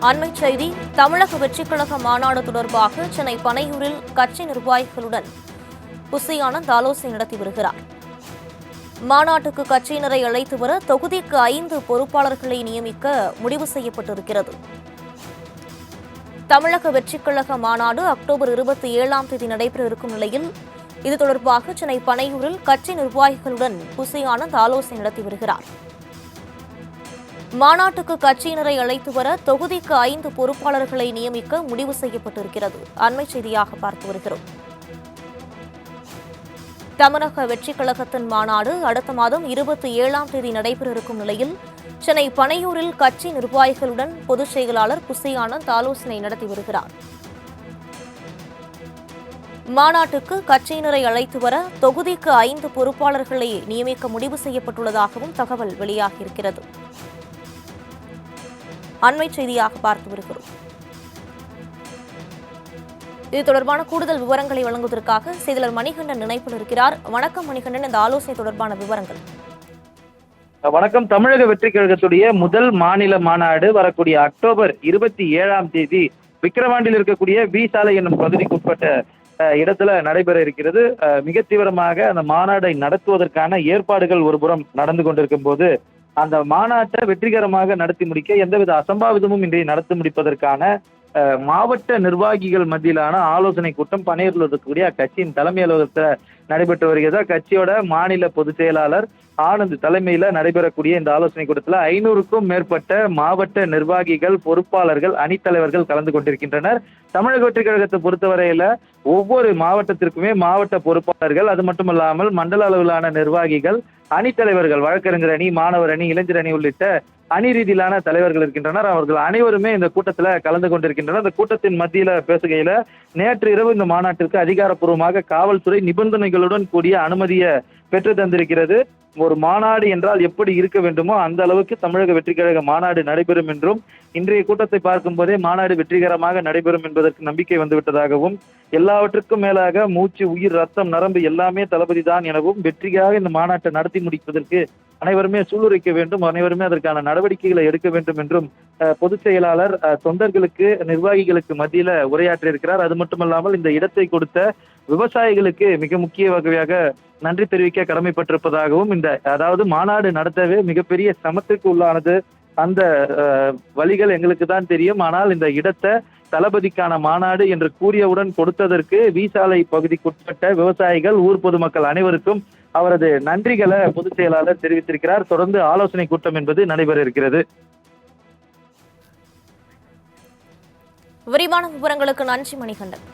அண்மைச் செய்தி. தமிழக வெற்றிக் கழக மாநாடு தொடர்பாக சென்னை பனையூரில் கட்சி நிர்வாகிகளுடன் புசி ஆனந்த் ஆலோசனை நடத்தி வருகிறார். மாநாட்டுக்கு கட்சியினரை அழைத்து வர தொகுதிக்கு 5 பொறுப்பாளர்களை நியமிக்க முடிவு செய்யப்பட்டிருக்கிறது. தமிழக வெற்றிக் கழக மாநாடு அக்டோபர் 27ஆம் தேதி நடைபெற இருக்கும் நிலையில் இது தொடர்பாக சென்னை பனையூரில் கட்சி நிர்வாகிகளுடன் புசி ஆனந்த் ஆலோசனை நடத்தி வருகிறார். மாநாட்டுக்கு கட்சியினரை அழைத்து வர தொகுதிக்கு 5 பொறுப்பாளர்களை நியமிக்க முடிவு செய்யப்பட்டிருக்கிறது. அண்மைச் செய்தியாக பார்த்து வருகிறோம். தமிழக வெற்றிக் கழகத்தின் மாநாடு அடுத்த மாதம் 27ஆம் தேதி நடைபெற இருக்கும் நிலையில் சென்னை பனையூரில் கட்சி நிர்வாகிகளுடன் பொதுச் செயலாளர் புசி ஆனந்த் ஆலோசனை நடத்தி வருகிறார். மாநாட்டுக்கு கட்சியினரை அழைத்து வர தொகுதிக்கு 5 பொறுப்பாளர்களை நியமிக்க முடிவு செய்யப்பட்டுள்ளதாகவும் தகவல் வெளியாகியிருக்கிறது. அண்மைச் செய்தியாக பார்த்து வருகிறோம். இது தொடர்பான கூடுதல் விவரங்களை வழங்குவதற்காக செய்தியாளர் மணிகண்டன் இணைப்பில் இருக்கிறார். வணக்கம் மணிகண்டன், இந்த ஆலோசனை தொடர்பான விவரங்கள். வணக்கம். தமிழக வெற்றிக் கழகத்துடைய முதல் மாநில மாநாடு வரக்கூடிய அக்டோபர் 27ஆம் தேதி விக்கிரவாண்டியில் இருக்கக்கூடிய வி சாலை என்னும் பகுதிக்குட்பட்ட இடத்துல நடைபெற இருக்கிறது. மிக தீவிரமாக அந்த மாநாடை நடத்துவதற்கான ஏற்பாடுகள் ஒருபுறம் நடந்து கொண்டிருக்கும் போது அந்த மாநாட்டை வெற்றிகரமாக நடத்தி முடிக்க எந்தவித அசம்பாவிதமும் இன்றைய நடத்தி முடிப்பதற்கான மாவட்ட நிர்வாகிகள் மத்தியிலான ஆலோசனை கூட்டம் பனையூரில் இருக்கக்கூடிய அக்கட்சியின் தலைமை அலுவலகத்தில் நடைபெற்று வருகிறது. அக்கட்சியோட மாநில பொதுச் செயலாளர் ஆனந்த் தலைமையில நடைபெறக்கூடிய இந்த ஆலோசனை கூட்டத்தில் 500க்கும் மேற்பட்ட மாவட்ட நிர்வாகிகள், பொறுப்பாளர்கள், அணித்தலைவர்கள் கலந்து கொண்டிருக்கின்றனர். தமிழக வெற்றிக் கழகத்தை பொறுத்தவரையில ஒவ்வொரு மாவட்டத்திற்குமே மாவட்ட பொறுப்பாளர்கள், அது மட்டுமல்லாமல் மண்டல அளவிலான நிர்வாகிகள், அணித்தலைவர்கள், வழக்கறிஞர் அணி, மாணவர் அணி, இளைஞர் அணி உள்ளிட்ட அணி ரீதியிலான தலைவர்கள் இருக்கின்றனர். அவர்கள் அனைவருமே இந்த கூட்டத்தில் கலந்து கொண்டிருக்கின்றனர். இந்த கூட்டத்தின் மத்தியில பேசுகையில நேற்று இரவு இந்த மாநாட்டிற்கு அதிகாரப்பூர்வமாக காவல்துறை நிபந்தனைகளுடன் கூடிய அனுமதியை பெற்று தந்திருக்கிறது. ஒரு மாநாடு என்றால் எப்படி இருக்க வேண்டுமோ அந்த அளவுக்கு தமிழக வெற்றிக் கழக மாநாடு நடைபெறும் என்றும், இன்றைய கூட்டத்தை பார்க்கும் போதே மாநாடு வெற்றிகரமாக நடைபெறும் என்பதற்கு நம்பிக்கை வந்துவிட்டதாகவும், எல்லாவற்றுக்கும் மேலாக மூச்சு, உயிர், ரத்தம், நரம்பு எல்லாமே தளபதி தான் எனவும், வெற்றியாக இந்த மாநாட்டை நடத்தி முடிப்பதற்கு அனைவருமே சூளுரைக்க வேண்டும், அனைவருமே அதற்கான நடவடிக்கைகளை எடுக்க வேண்டும் என்றும் பொதுச் செயலாளர் தொண்டர்களுக்கு, நிர்வாகிகளுக்கு மத்தியில உரையாற்றியிருக்கிறார். அது மட்டுமல்லாமல் இந்த இடத்தை கொடுத்த விவசாயிகளுக்கு மிக முக்கிய வகையாக நன்றி தெரிவிக்க கடமைப்பட்டிருப்பதாகவும், அதாவது மாநாடு நடத்தவே மிகப்பெரிய சிரமத்திற்கு உள்ளானது, அந்த வழிகள் எங்களுக்கு தான் தெரியும், ஆனால் இந்த இடத்தை தளபதிக்கான மாநாடு என்று கூறியவுடன் கொடுத்ததற்கு வி சாலை பகுதிக்குட்பட்ட விவசாயிகள், ஊர் பொதுமக்கள் அனைவருக்கும் அவரது நன்றிகளை பொதுச் செயலாளர் தெரிவித்திருக்கிறார். தொடர்ந்து ஆலோசனை கூட்டம் என்பது நடைபெற இருக்கிறது. விரிவான விவரங்களுக்கு நன்றி மணிகண்டன்.